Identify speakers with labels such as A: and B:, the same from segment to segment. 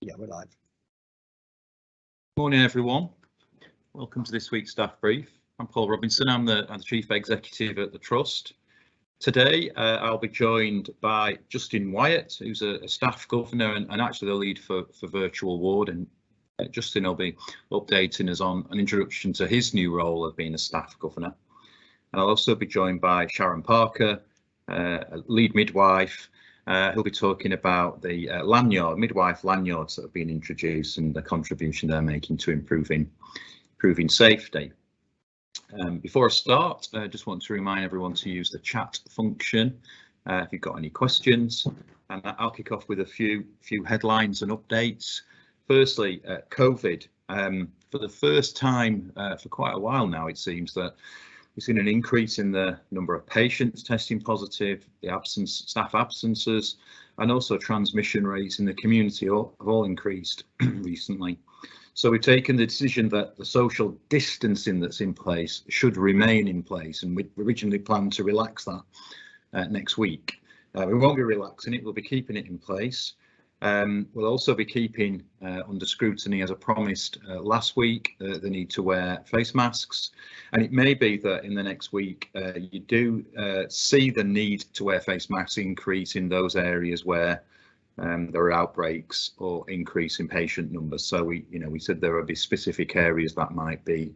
A: Yeah, we're live.
B: Morning, everyone. Welcome to this week's staff brief. I'm Paul Robinson. I'm the Chief Executive at the Trust. Today, I'll be joined by Justin Wyatt, who's a staff governor and actually the lead for virtual ward. And Justin will be updating us on an introduction to his new role of being a staff governor. And I'll also be joined by Sharon Parker, a lead midwife, who'll be talking about the midwife lanyards that have been introduced and the contribution they're making to improving safety. Before I start, I just want to remind everyone to use the chat function if you've got any questions, and I'll kick off with a few headlines and updates. Firstly, COVID. For the first time for quite a while now, it seems that we've seen an increase in the number of patients testing positive, the staff absences, and also transmission rates in the community have all increased recently. So we've taken the decision that the social distancing that's in place should remain in place, and we originally planned to relax that next week. We won't be relaxing it, we'll be keeping it in place. We'll also be keeping under scrutiny, as I promised last week, the need to wear face masks. And it may be that in the next week you do see the need to wear face masks increase in those areas where there are outbreaks or increase in patient numbers. So we said there would be specific areas that might be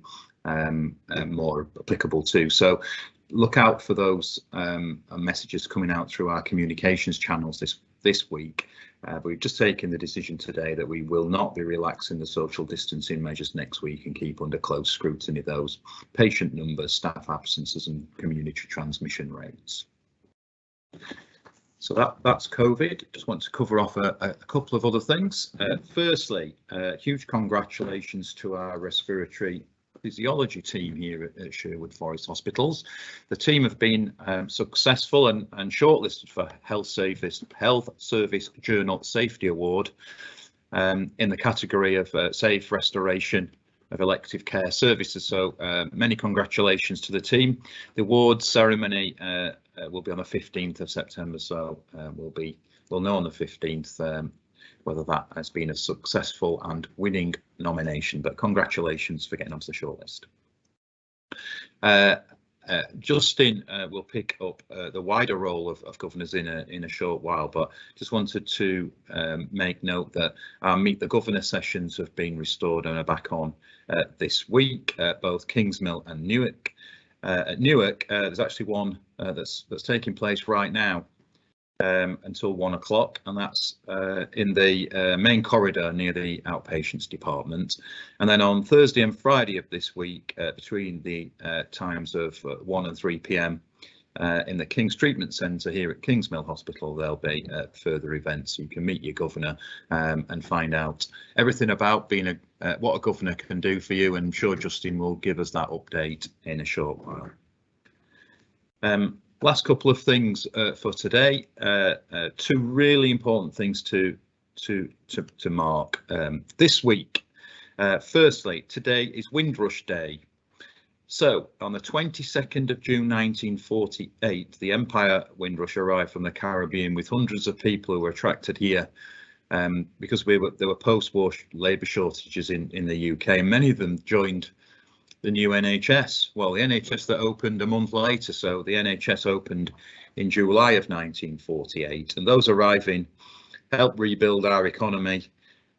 B: more applicable to. So look out for those messages coming out through our communications channels this week. But we've just taken the decision today that we will not be relaxing the social distancing measures next week and keep under close scrutiny those patient numbers, staff absences and community transmission rates. So that's COVID. Just want to cover off a couple of other things. Firstly, huge congratulations to our respiratory physiology team here at Sherwood Forest Hospitals. The team have been successful and shortlisted for Health Service Journal Safety Award in the category of safe restoration of elective care services. So many congratulations to the team. The awards ceremony will be on the 15th of September, so we'll know on the 15th whether that has been a successful and winning nomination, but congratulations for getting onto the shortlist. Justin will pick up the wider role of governors in a short while, but just wanted to make note that our Meet the Governor sessions have been restored and are back on this week, both Kingsmill and Newark. At Newark, there's actually one that's taking place right now until 1 o'clock, and that's in the main corridor near the outpatients department. And then on Thursday and Friday of this week, between the times of 1 and 3 p.m. In the King's Treatment Centre here at Kingsmill Hospital, there'll be further events. So you can meet your governor and find out everything about being what a governor can do for you. And I'm sure Justin will give us that update in a short while. Last couple of things for today. Two really important things to mark this week. Firstly, today is Windrush Day. So on the 22nd of June 1948, the Empire Windrush arrived from the Caribbean with hundreds of people who were attracted here because there were post-war labour shortages in the UK, and many of them joined the new NHS. Well, the NHS that opened a month later, so the NHS opened in July of 1948, and those arriving helped rebuild our economy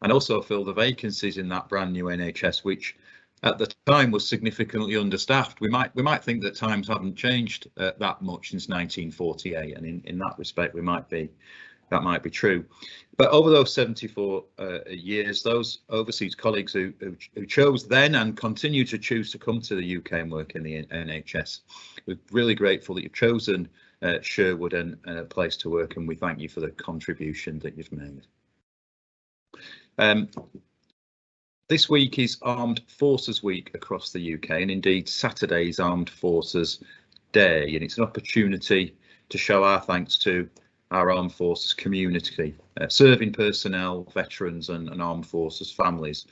B: and also fill the vacancies in that brand new NHS, which at the time was significantly understaffed. We might think that times haven't changed that much since 1948, and in that respect that might be true. But over those 74 years, those overseas colleagues who chose then and continue to choose to come to the UK and work in the NHS, we're really grateful that you've chosen Sherwood and a place to work, and we thank you for the contribution that you've made. This week is Armed Forces Week across the UK, and indeed Saturday is Armed Forces Day, and it's an opportunity to show our thanks to our armed forces community, serving personnel, veterans and armed forces families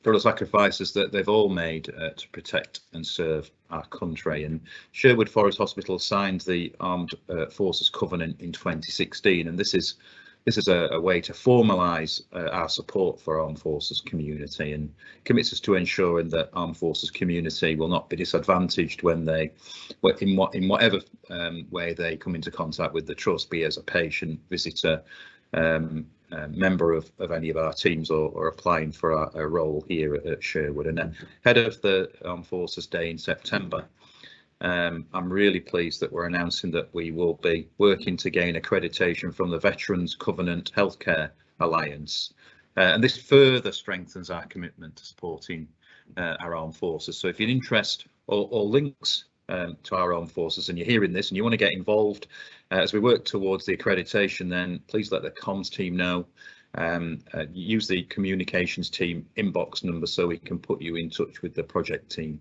B: for the sacrifices that they've all made to protect and serve our country. And Sherwood Forest Hospital signed the Armed Forces Covenant in 2016, and this is this is a way to formalise our support for Armed Forces community, and commits us to ensuring that Armed Forces community will not be disadvantaged when they, in whatever way they come into contact with the trust, be as a patient, visitor, member of any of our teams, or applying for a role here at Sherwood. And then ahead of the Armed Forces Day in September, I'm really pleased that we're announcing that we will be working to gain accreditation from the Veterans Covenant Healthcare Alliance, and this further strengthens our commitment to supporting our armed forces. So if you're interested or links to our armed forces, and you're hearing this and you want to get involved as we work towards the accreditation, then please let the comms team know. Use the communications team inbox number so we can put you in touch with the project team.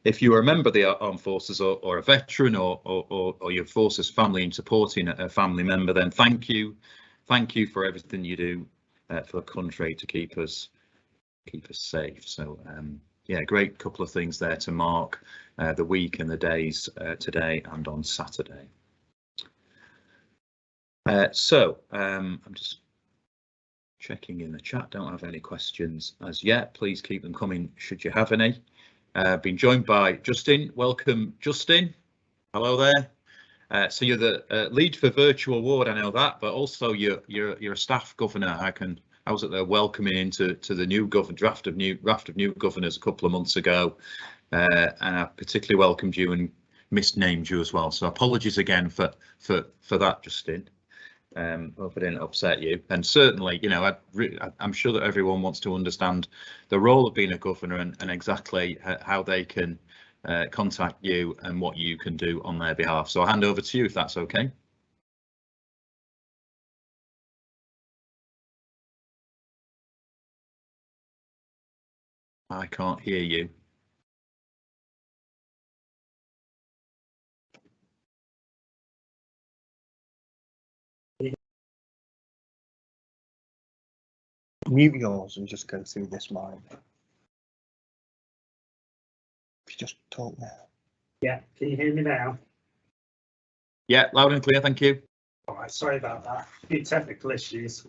B: If you are a member of the armed forces, or a veteran, or your forces family, in supporting a family member, then thank you for everything you do for the country to keep us safe. So yeah, great couple of things there to mark the week and the days today and on Saturday. So I'm just checking in the chat. Don't have any questions as yet. Please keep them coming should you have any. Been joined by Justin. Welcome, Justin. Hello there. So you're the lead for virtual ward, I know that, but also you're a staff governor. I was at the welcoming into the new raft of new governors a couple of months ago, and I particularly welcomed you and misnamed you as well. So apologies again for that, Justin. Hope I didn't upset you. And certainly, you know, I'm sure that everyone wants to understand the role of being a governor and exactly how they can contact you and what you can do on their behalf. So I'll hand over to you if that's okay. I can't hear you.
A: Mute yours and just go through this line. If you just talk now.
C: Yeah, can you hear me now?
B: Yeah, loud and clear, thank you.
C: All right, sorry about that. A few technical issues.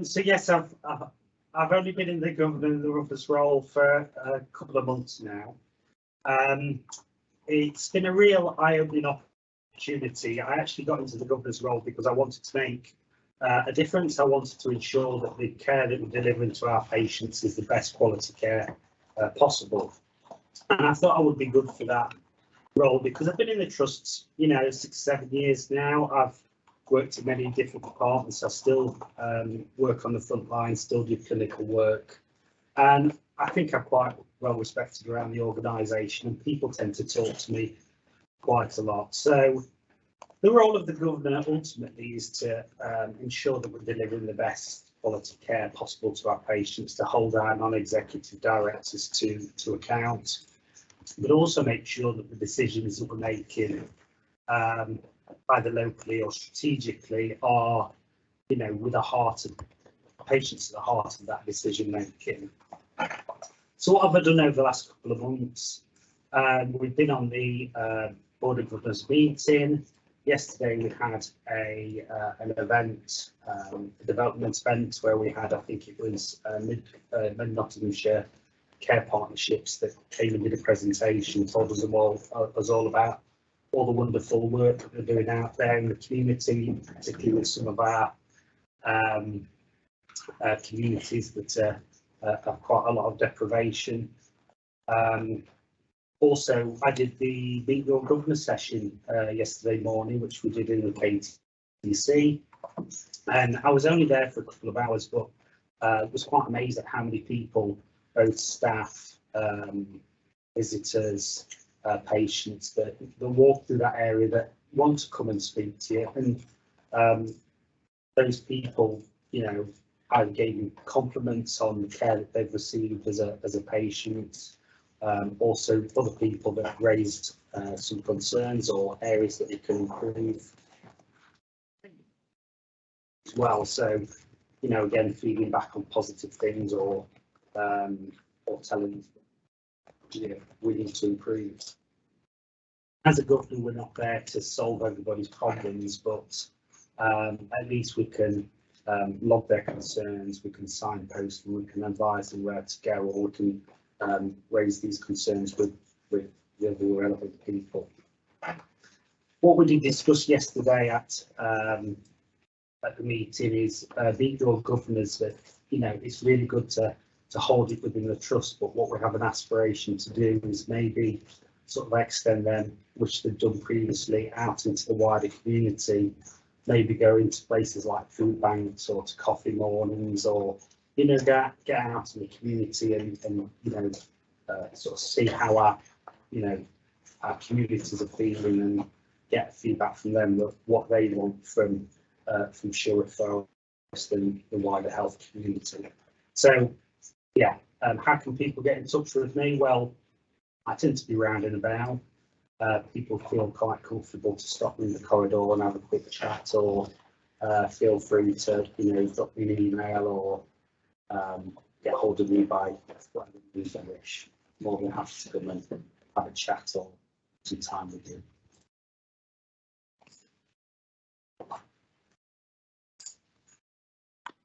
C: So yes, I've only been in the governor's role for a couple of months now. It's been a real eye-opening opportunity. I actually got into the governor's role because I wanted to make a difference. I wanted to ensure that the care that we're delivering to our patients is the best quality care possible. And I thought I would be good for that role because I've been in the trusts, you know, 6-7 years now. I've worked in many different departments. I still work on the front line, still do clinical work. And I think I'm quite well respected around the organisation, and people tend to talk to me quite a lot. So the role of the governor ultimately is to ensure that we're delivering the best quality care possible to our patients, to hold our non-executive directors to account, but also make sure that the decisions that we're making, either locally or strategically, are, you know, with the heart of patients at the heart of that decision making. So what have I done over the last couple of months? We've been on the Board of Governors meeting. Yesterday we had an event, a development event, where we had, I think it was Mid-Nottinghamshire Care Partnerships that came and did a presentation, told us all about all the wonderful work that they're doing out there in the community, particularly with some of our communities that have quite a lot of deprivation. Also, I did the Meet Your Governor session yesterday morning, which we did in the KTC, and I was only there for a couple of hours, but was quite amazed at how many people, both staff, visitors, patients, that walk through that area that want to come and speak to you. And those people, you know, I gave you compliments on the care that they've received as a patient. Also, other people that raised some concerns or areas that we can improve as well. So, you know, again, feeding back on positive things, or telling, you know, we need to improve. As a governor, we're not there to solve everybody's problems, but at least we can log their concerns, we can signpost them, we can advise them where to go, or we can raise these concerns with the other relevant people. What we did discuss yesterday at the meeting is meet your governors, that it's really good to hold it within the trust, but what we have an aspiration to do is maybe sort of extend them, which they've done previously, out into the wider community, maybe go into places like food banks or to coffee mornings, or get out in the community and sort of see how our communities are feeling, and get feedback from them that what they want from Sherwood Forest and the wider health community. So yeah, how can people get in touch with me? Well, I tend to be round and about. People feel quite comfortable to stop me in the corridor and have a quick chat, or feel free to drop me an email, or get hold of me by whatever means I wish. More than happy to come and have a chat or some time with you.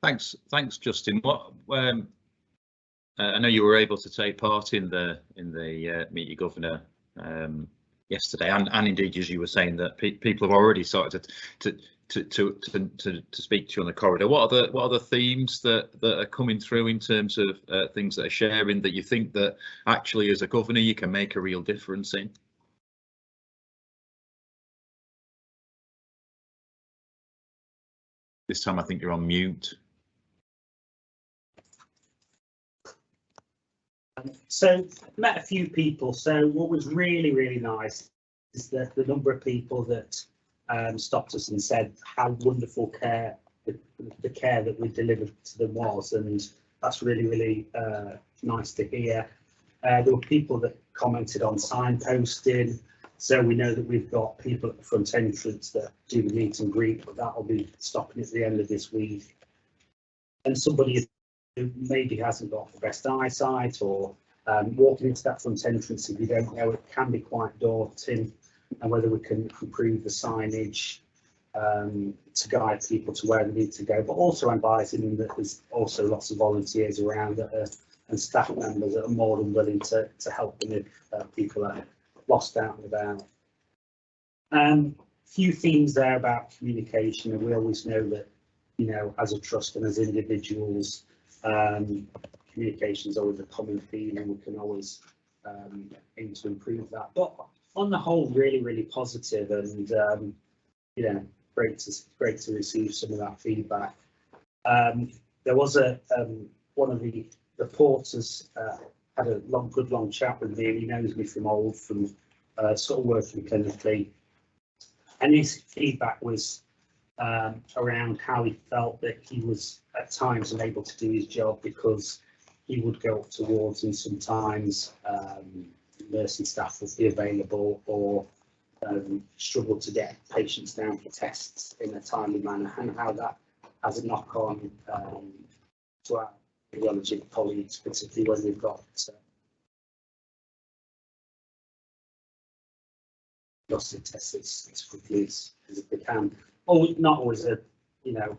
B: Thanks, Justin. What I know you were able to take part in the Meet Your Governor yesterday, and indeed, as you were saying, that people have already started to speak to you on the corridor. What are the themes that are coming through in terms of things that are sharing that you think that actually, as a governor, you can make a real difference in? This time I think you're on mute.
C: So met a few people. So what was really nice is that the number of people that stopped us and said how wonderful the care that we delivered to them was, and that's really nice to hear. There were people that commented on signposting, so we know that we've got people at the front entrance that do the meet and greet, but that'll be stopping at the end of this week. And somebody who maybe hasn't got the best eyesight, or walking into that front entrance, if you don't know, it can be quite daunting, and whether we can improve the signage to guide people to where they need to go, but also advising them that there's also lots of volunteers around and staff members that are more than willing to help them if people are lost out and about. Few themes there about communication, and we always know that as a trust and as individuals, communication is always a common theme, and we can always aim to improve that. But on the whole, really positive, and great to receive some of that feedback. There was one of the reporters had a good long chat with me, and he knows me from old, from sort of working clinically, and his feedback was around how he felt that he was at times unable to do his job because he would go up to wards, and sometimes nursing staff would be available, or struggle to get patients down for tests in a timely manner, and how that has a knock on to our radiology colleagues, particularly when we've got diagnostic tests as quickly as we can. Not always a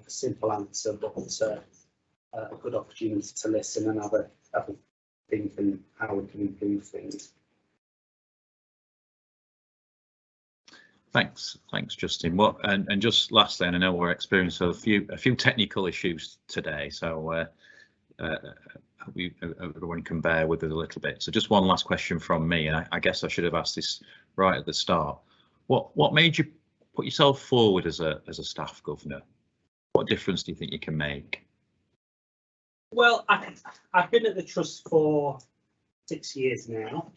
C: simple answer, but it's a good opportunity to listen and have a think and how we can improve things.
B: Thanks, Justin. And just lastly, and I know we're experiencing a few technical issues today, so everyone can bear with it a little bit. So just one last question from me, and I guess I should have asked this right at the start. What made you put yourself forward as a staff governor? What difference do you think you can make?
C: Well, I've been at the trust for 6 years now.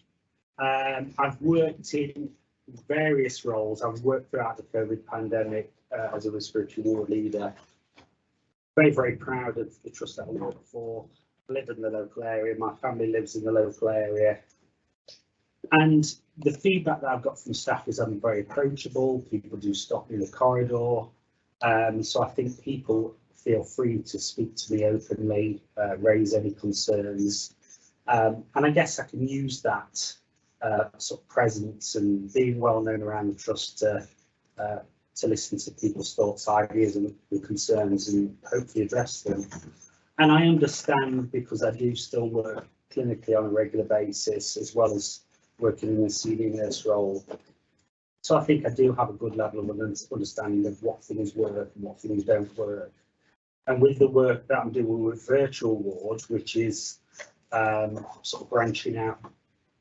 C: I've worked in various roles. I've worked throughout the COVID pandemic as a respiratory ward leader. Very proud of the trust that I work for. I live in the local area. My family lives in the local area. And the feedback that I've got from staff is I'm very approachable. People do stop me in the corridor. So I think people feel free to speak to me openly, raise any concerns. And I guess I can use that sort of presence and being well known around the trust to to listen to people's thoughts, ideas and concerns and hopefully address them. And I understand, because I do still work clinically on a regular basis, as well as working in a senior nurse role. So I think I do have a good level of understanding of what things work and what things don't work. And with the work that I'm doing with virtual wards, which is sort of branching out,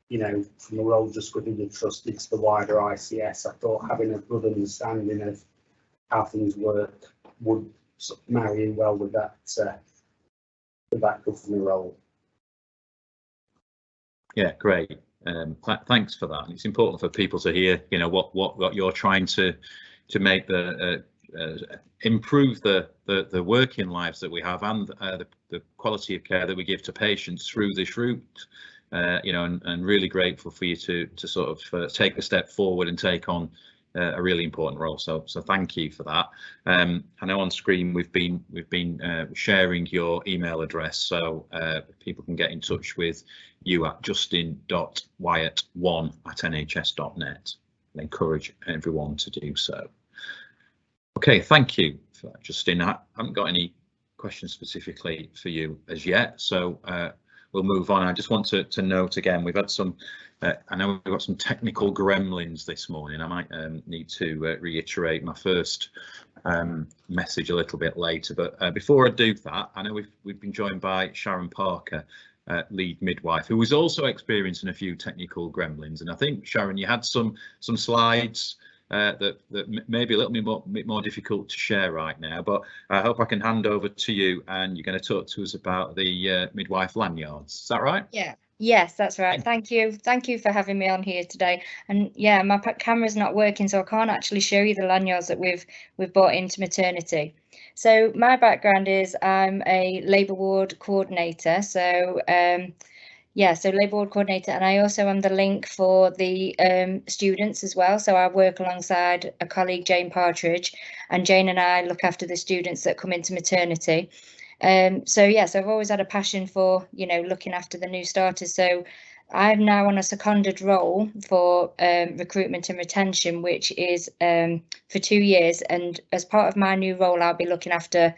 C: you know, from the role just within the trust into the wider ICS, I thought having a good understanding of how things work would sort of marry in well with that governor role.
B: Yeah, great. Thanks for that. And it's important for people to hear, you know, what you're trying to make the improve the working lives that we have and the quality of care that we give to patients through this route. You know, and really grateful for you to sort of take a step forward and take on a really important role. So thank you for that. I know on screen we've been sharing your email address, so people can get in touch with you at justin.wyatt1@nhs.net. I encourage everyone to do so. Okay, thank you for that, Justin. I haven't got any questions specifically for you as yet, so we'll move on. I just want to note again, we've had some, I know we've got some technical gremlins this morning. I might need to reiterate my first message a little bit later, but before I do that, I know we've been joined by Sharon Parker, lead midwife, who was also experiencing a few technical gremlins. And I think, Sharon, you had some slides that may be a little bit more difficult to share right now, but I hope I can hand over to you and you're going to talk to us about the midwife lanyards. Is that right?
D: Yeah. Yes, that's right. Thank you for having me on here today. And yeah, my camera's not working, so I can't actually show you the lanyards that we've brought into maternity. So my background is I'm a labour ward coordinator. So yeah, so labour ward coordinator, and I also am the link for the students as well. So I work alongside a colleague, Jane Partridge, and Jane and I look after the students that come into maternity. So yes, I've always had a passion for, you know, looking after the new starters. So I'm now on a seconded role for recruitment and retention, which is for 2 years. And as part of my new role, I'll be looking after,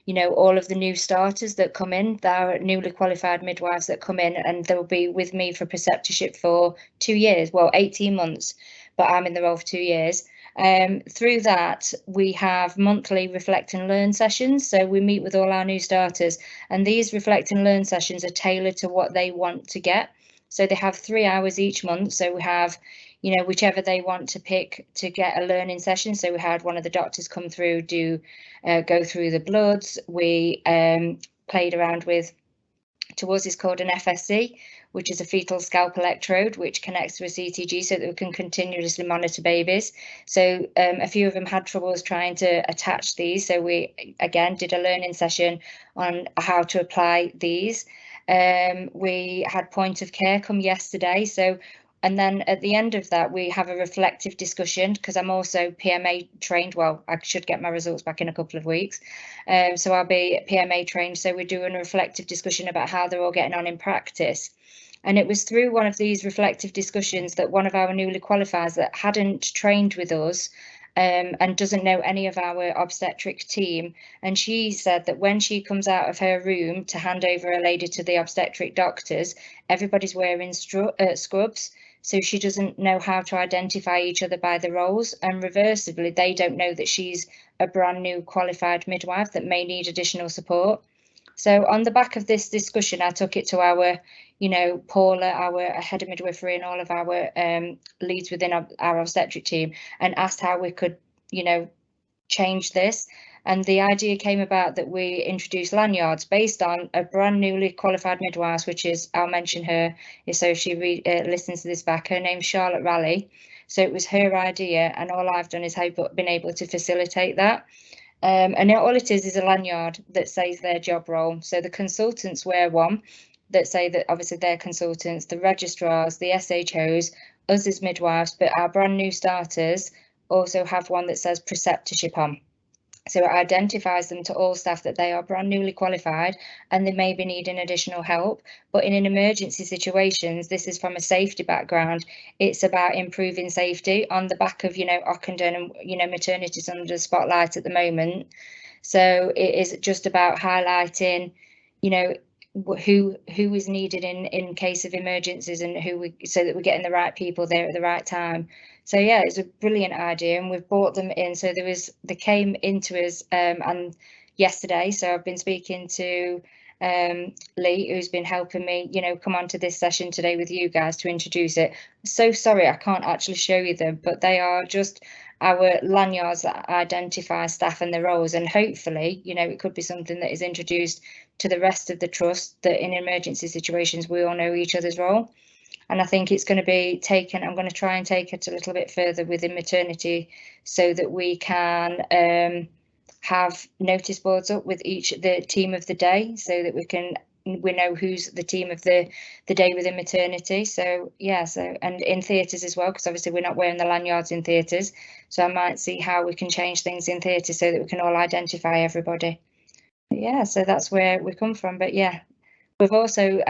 D: you know, all of the new starters that come in, that are newly qualified midwives that come in, and they'll be with me for preceptorship for 2 years, well, 18 months, but I'm in the role for 2 years. Through that, we have monthly reflect and learn sessions. So we meet with all our new starters, and these reflect and learn sessions are tailored to what they want to get. So they have 3 hours each month. So we have, you know, whichever they want to pick to get a learning session. So we had one of the doctors come through, go through the bloods. We played around with, to us, is called an FSC, which is a fetal scalp electrode, which connects to a CTG so that we can continuously monitor babies. So a few of them had troubles trying to attach these. So we, again, did a learning session on how to apply these. We had point of care come yesterday. So, and then at the end of that, we have a reflective discussion, because I'm also PMA trained. Well, I should get my results back in a couple of weeks. So I'll be PMA trained. So we're doing a reflective discussion about how they're all getting on in practice. And it was through one of these reflective discussions that one of our newly qualifiers that hadn't trained with us and doesn't know any of our obstetric team. And she said that when she comes out of her room to hand over a lady to the obstetric doctors, everybody's wearing scrubs. So she doesn't know how to identify each other by the roles, and reversibly, they don't know that she's a brand new qualified midwife that may need additional support. So on the back of this discussion, I took it to our, you know, Paula, our head of midwifery, and all of our leads within our obstetric team, and asked how we could, you know, change this. And the idea came about that we introduced lanyards based on a brand newly qualified midwife, which is, I'll mention her, so if she listens to this back, her name's Charlotte Raleigh. So it was her idea, and all I've done is been able to facilitate that. And all it is a lanyard that says their job role. So the consultants wear one that say that obviously they're consultants, the registrars, the SHOs, us as midwives, but our brand new starters also have one that says preceptorship on. So it identifies them to all staff that they are brand newly qualified and they may be needing additional help. But in an emergency situations, this is from a safety background. It's about improving safety on the back of, Ockenden and, maternities under the spotlight at the moment. So it is just about highlighting, who is needed in case of emergencies and so that we're getting the right people there at the right time. So yeah, it's a brilliant idea, and we've brought them in. So they came into us and yesterday. So I've been speaking to Lee, who's been helping me, come on to this session today with you guys to introduce it. So sorry, I can't actually show you them, but they are just our lanyards that identify staff and their roles, and hopefully, it could be something that is introduced to the rest of the trust, that in emergency situations we all know each other's role. And I think it's going to be taken, I'm going to try and take it a little bit further within maternity, so that we can have notice boards up with the team of the day, so that we know who's the team of the day within maternity. So yeah, and in theatres as well, because obviously we're not wearing the lanyards in theatres, so I might see how we can change things in theatre so that we can all identify everybody. But yeah, so that's where we come from. But yeah, we've also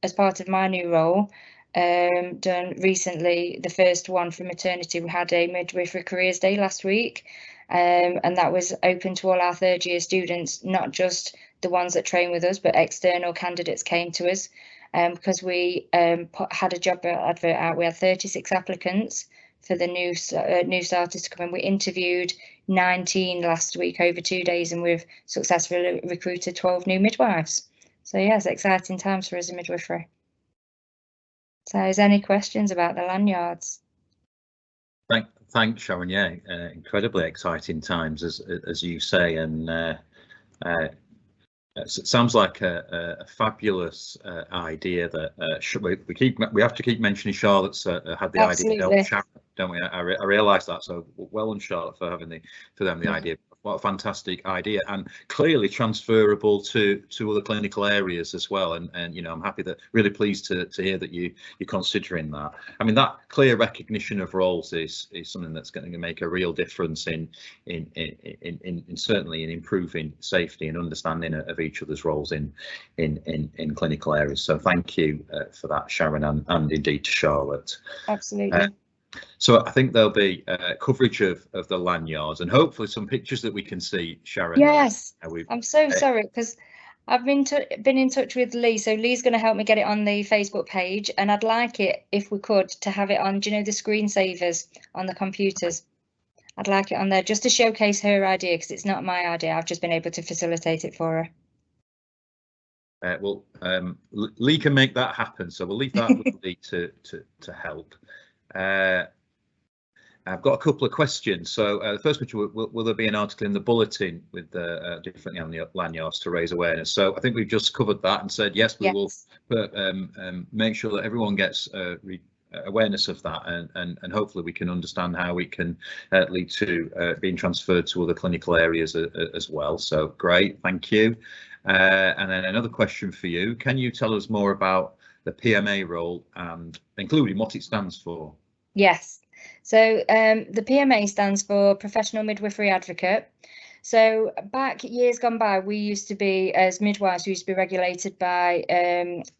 D: as part of my new role done recently the first one for maternity. We had a Midwifery Careers Day last week, and that was open to all our third year students, not just the ones that train with us, but external candidates came to us because we had a job advert out. We had 36 applicants for the new starters to come in. We interviewed 19 last week over 2 days, and we've successfully recruited 12 new midwives. So yes, exciting times for us in midwifery. So is any questions about the lanyards?
B: Thanks, Sharon. Yeah, incredibly exciting times, as you say, and it sounds like a fabulous idea that we have to keep mentioning Charlotte's had the
D: Absolutely.
B: idea, don't we? I realise that. So well on Charlotte for having the idea. What a fantastic idea, and clearly transferable to other clinical areas as well. And I'm really pleased to hear that you're considering that. I mean, that clear recognition of roles is something that's going to make a real difference in certainly in improving safety and understanding of each other's roles in clinical areas. So thank you for that, Sharon, and indeed to Charlotte.
D: Absolutely.
B: So I think there'll be coverage of the lanyards and hopefully some pictures that we can see, Sharon.
D: Yes, I'm so sorry, because I've been in touch with Lee, so Lee's going to help me get it on the Facebook page, and I'd like it, if we could, to have it on, the screensavers on the computers. I'd like it on there just to showcase her idea, because it's not my idea. I've just been able to facilitate it for her.
B: Well, Lee can make that happen, so we'll leave that with Lee to help. I've got a couple of questions. So the first question, will there be an article in the bulletin with different lanyards to raise awareness? So I think we've just covered that and said yes, we will make sure that everyone gets awareness of that, and hopefully we can understand how it can lead to being transferred to other clinical areas as well. So great, thank you. And then another question for you. Can you tell us more about the PMA role and including what it stands for?
D: Yes. So the PMA stands for Professional Midwifery Advocate. So back years gone by, we used to be, as midwives, we used to be regulated by,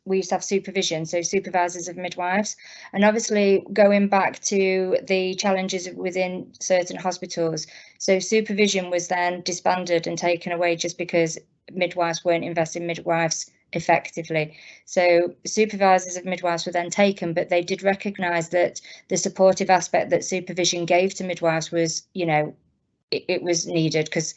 D: we used to have supervision, so supervisors of midwives. And obviously going back to the challenges within certain hospitals, so supervision was then disbanded and taken away just because midwives weren't investing in midwives effectively. So supervisors of midwives were then taken, but they did recognise that the supportive aspect that supervision gave to midwives was, it was needed, because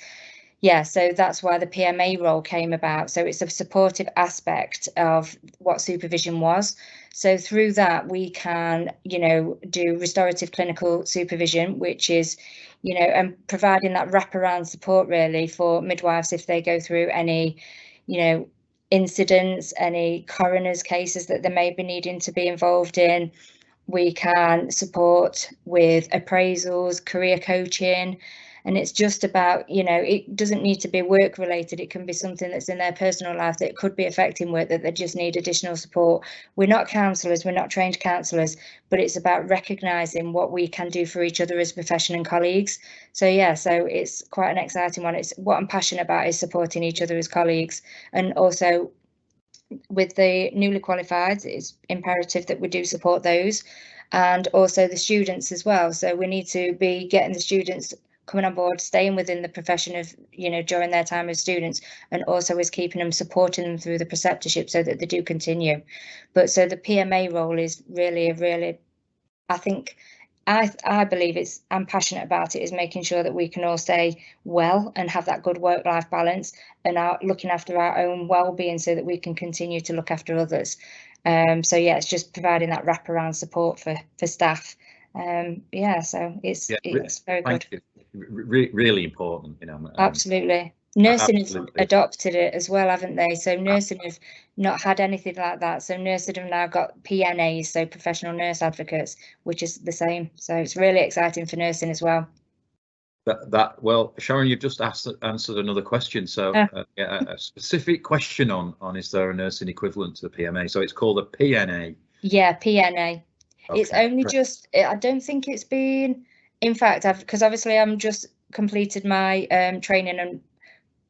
D: so that's why the PMA role came about. So it's a supportive aspect of what supervision was. So through that we can, do restorative clinical supervision, which is, and providing that wraparound support really for midwives if they go through any, incidents, any coroner's cases that they may be needing to be involved in. We can support with appraisals, career coaching, And it's just about, you know, it doesn't need to be work related. It can be something that's in their personal life that could be affecting work, that they just need additional support. We're not counsellors, we're not trained counsellors, but it's about recognising what we can do for each other as a profession and colleagues. So yeah, so it's quite an exciting one. It's what I'm passionate about, is supporting each other as colleagues. And also with the newly qualified, it's imperative that we do support those, and also the students as well. So we need to be getting the students coming on board, staying within the profession of, you know, during their time as students, and also is keeping them, supporting them through the preceptorship so that they do continue. But so the PMA role is really, I think, I believe I'm passionate about it, is making sure that we can all stay well and have that good work-life balance, and are looking after our own well-being so that we can continue to look after others. So yeah, it's just providing that wraparound support for staff. Yeah, so it's very good.
B: Really important, you know.
D: Absolutely. Nursing have
B: absolutely.
D: adopted it as well, haven't they? So nursing have not had anything like that. So nursing have now got PNAs, so professional nurse advocates, which is the same. So it's really exciting for nursing as well.
B: Well, Sharon, you've just answered another question. So a specific question on is there a nursing equivalent to the PMA? So it's called a PNA.
D: Yeah, PNA. Okay. It's only just, I don't think it's been, in fact, because obviously I'm just completed my training and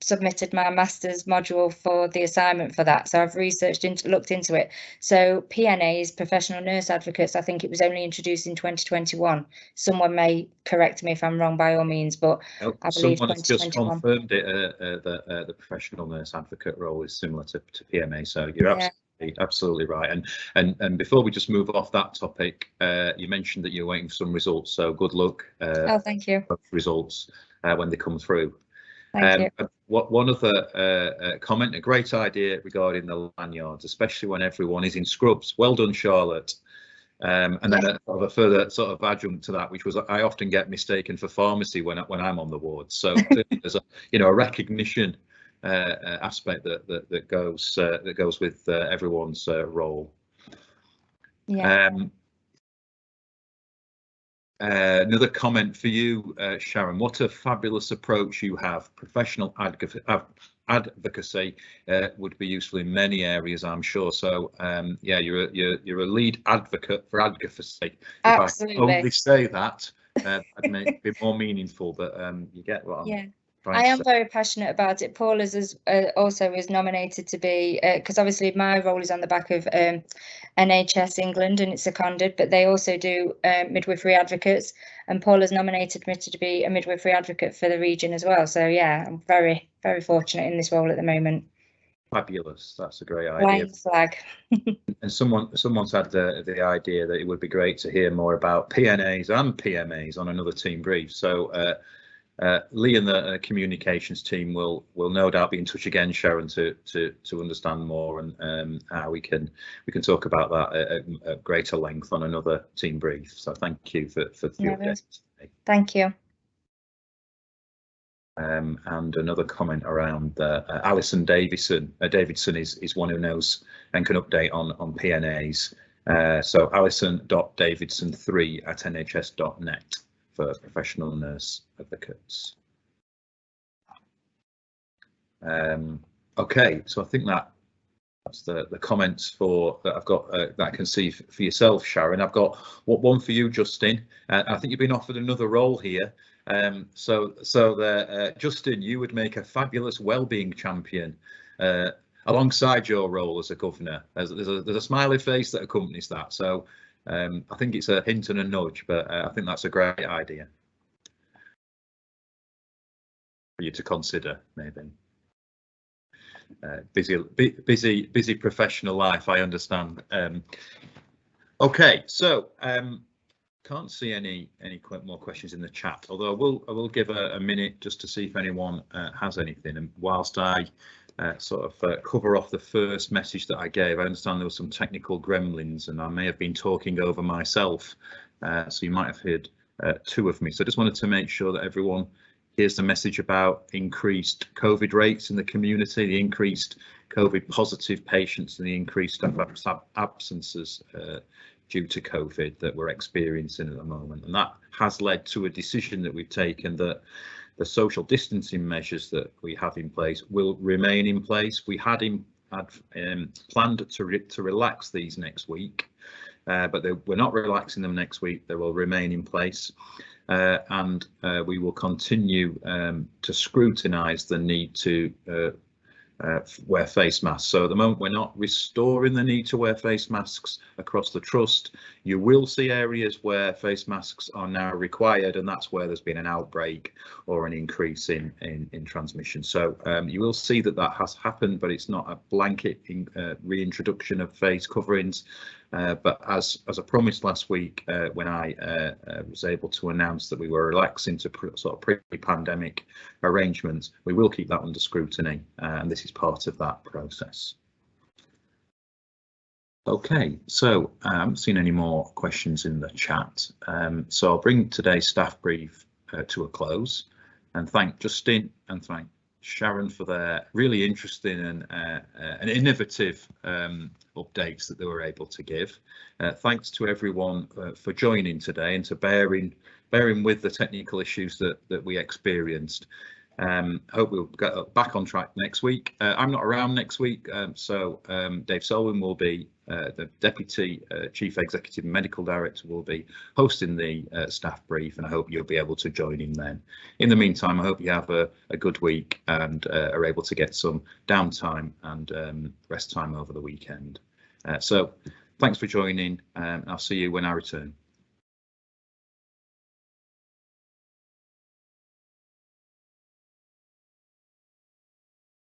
D: submitted my master's module for the assignment for that, so I've looked into it. So PNAs, professional nurse advocates, I think it was only introduced in 2021. Someone may correct me if I'm wrong, by all means, but I believe
B: someone has just confirmed it, the professional nurse advocate role is similar to PMA, so you're absolutely right. And before we just move off that topic, you mentioned that you're waiting for some results, so good luck.
D: Oh, thank you.
B: Results when they come through.
D: Thank you.
B: One other comment, a great idea regarding the lanyards, especially when everyone is in scrubs. Well done, Charlotte. And then a further sort of adjunct to that, which was I often get mistaken for pharmacy when I'm on the ward. So there's a recognition aspect that goes with everyone's role.
D: Yeah.
B: Another comment for you, Sharon. What a fabulous approach you have. Professional advocacy would be useful in many areas, I'm sure. So yeah, you're a lead advocate for advocacy.
D: Absolutely.
B: If I only say that, I'd make it be more meaningful. But you get what I'm
D: I am very passionate about it. Paul is also nominated to be, because obviously my role is on the back of NHS England and it's seconded, but they also do midwifery advocates, and Paul has nominated me to be a midwifery advocate for the region as well. So yeah, I'm very, very fortunate in this role at the moment.
B: Fabulous. That's a great idea.
D: Flying flag.
B: And someone's had the idea that it would be great to hear more about PNAs and PMAs on another team brief. So Lee and the communications team will no doubt be in touch again, Sharon, to understand more, and how we can talk about that at greater length on another team brief. So thank you for the update.
D: Thank you.
B: And another comment around Alison Davidson. Davidson is one who knows and can update on PNAs. So alison.davidson3@nhs.net. for professional nurse advocates. Okay, so I think that's the comments that I've got that I can see for yourself, Sharon. I've got one for you, Justin. I think you've been offered another role here. Justin, you would make a fabulous wellbeing champion alongside your role as a governor. There's a smiley face that accompanies that. So I think it's a hint and a nudge, but I think that's a great idea for you to consider, maybe. Busy professional life, I understand. Okay, so can't see any more questions in the chat, although I will give a minute just to see if anyone has anything. And whilst I cover off the first message that I gave, I understand there were some technical gremlins and I may have been talking over myself, so you might have heard two of me. So I just wanted to make sure that everyone hears the message about increased COVID rates in the community, the increased COVID positive patients and the increased absences due to COVID that we're experiencing at the moment. And that has led to a decision that we've taken that the social distancing measures that we have in place will remain in place. We had planned to relax these next week, but we're not relaxing them next week. They will remain in place, and we will continue to scrutinise the need to wear face masks. So at the moment, we're not restoring the need to wear face masks across the trust. You will see areas where face masks are now required, and that's where there's been an outbreak or an increase in transmission. So you will see that has happened, but it's not a blanket reintroduction of face coverings. But as I promised last week, when I was able to announce that we were relaxing to sort of pre-pandemic arrangements, we will keep that under scrutiny, and this is part of that process. Okay, so I haven't seen any more questions in the chat, so I'll bring today's staff brief to a close, and thank Justin and thank Sharon for their really interesting and innovative updates that they were able to give. Thanks to everyone for joining today and to bearing with the technical issues that we experienced. I hope we'll get back on track next week. I'm not around next week, so Dave Selwyn will be, the Deputy Chief Executive and Medical Director will be hosting the staff brief, and I hope you'll be able to join him then. In the meantime, I hope you have a good week and are able to get some downtime and rest time over the weekend. So thanks for joining, and I'll see you when I return.